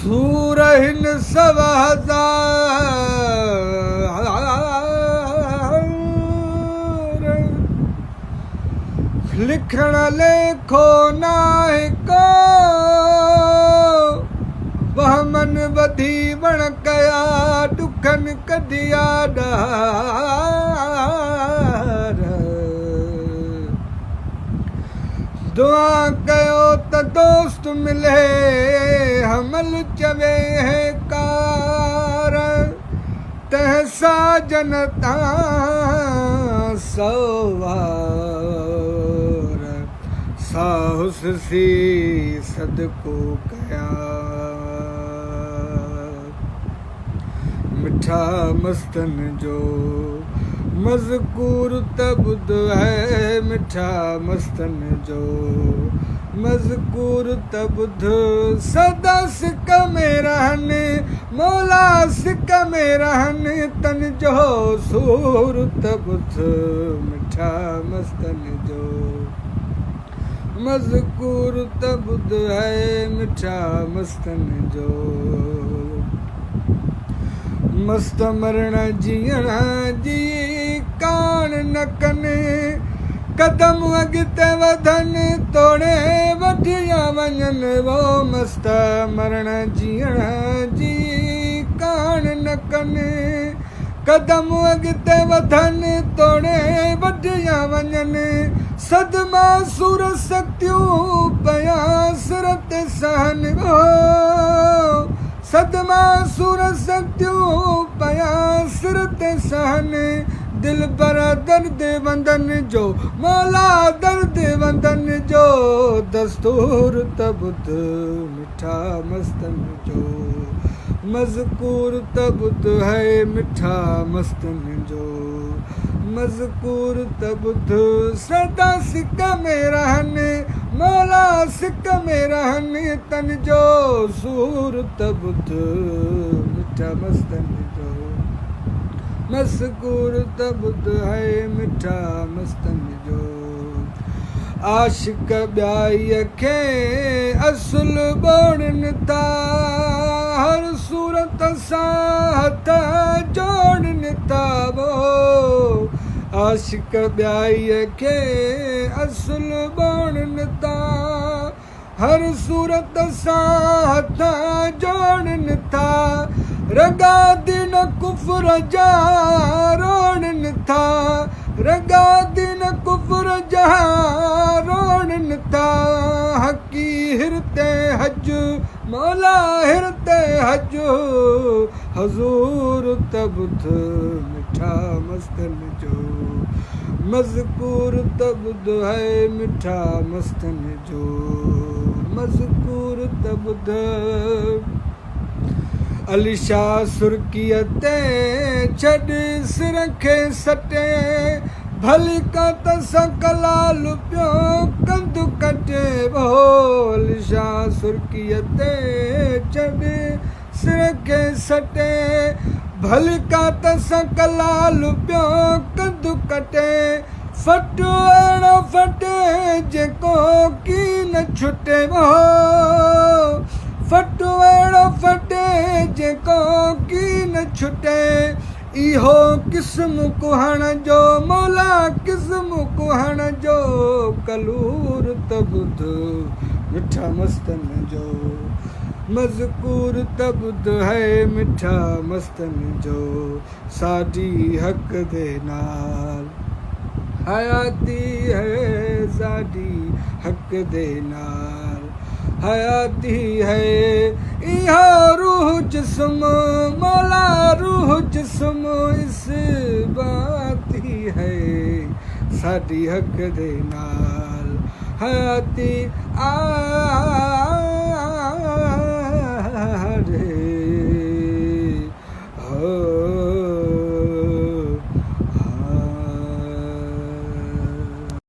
सूरहिन सब लिखण लेखो नाहे को बहमन बधी बण कया दुखन कढिया ॾार दुआ कयो त दोस्त मिले हमल चवे है कार तहसा जनता सवार साहुस सी सदको कया मिठा मस्तन जो मज़कूर त ॿुध है मिठा मस्तन जो मज़कूर त ॿुध सदा सिक में रहनि मौला सिक में रहनि तन जो सूर त ॿुध मिठा मस्तन जो मज़कूर त ॿुध है मिठा मस्तन जो मस्त मरण जीअण जी कान न कनि कदम अॻिते वधनि तोड़े वठिया वञनि वो मस्त मरण जीअण जी कान न कनि कदम अॻिते वधनि तोड़े वठिया वञनि सदमा सुर शक्तियूं पया सिर ते सहनि वो सदमा सुर शक्तियूं पया सिर ते सहनि दिल पर दर्द वंदन जो मौला दर्द वंदन जो दस्तूर त ॿुध मिठा मस्तन जो मज़कूर त ॿुध है मिठा मस्तन जो मज़कूर त ॿुध सदा सिक में रहनि मौला सिक में रहनि तन जो सूर त ॿुध मिठा मस्तन जो मज़कूर त ॿुध है मिठा मस्तन जो आशिक ॿियाईअ खे असुल ॿोड़नि था हर सूरत सां हथ जोड़नि था वो आशिक ॿियाईअ खे असुल ॿोड़नि था हर सूरत सां हथ जोड़नि था रगा दिन कुफर जा रोड़नि था रगा दिन कुफर जा रोड़नि था हकी हिरते हज मौला हिरते हज हज़ूर त ॿुध मिठा मस्तन जो मज़कूर त ॿुध है मिठा मस्तन जो मज़कूर त ॿुध अली शाह सुर्कीअ ते छॾ सिर खे सटे भली कात सां कलाल पियो कंदु कटे वो अली शाह सुर्कीअ ते छॾ सिर खे सटे भली कात सां कलाल पियो कंदु कटे फट अहिड़ो फटे जेको की न छुटे वो फट अहिड़ो फटे जेको की न छुटे इहो क़िस्म कुहण जो मौला क़िस्म कुहण जो कलूर त ॿुध मिठा मस्तन जो मज़कूर त ॿुध है मिठा मस्तन जो साडी हक़ दे नाल हयाती है साडी हक़ दे नाल हयाती है इहा रूह जिस्म मौला रूह जिस्म इस बाती है साडी हक़ दे नाल हयाती आ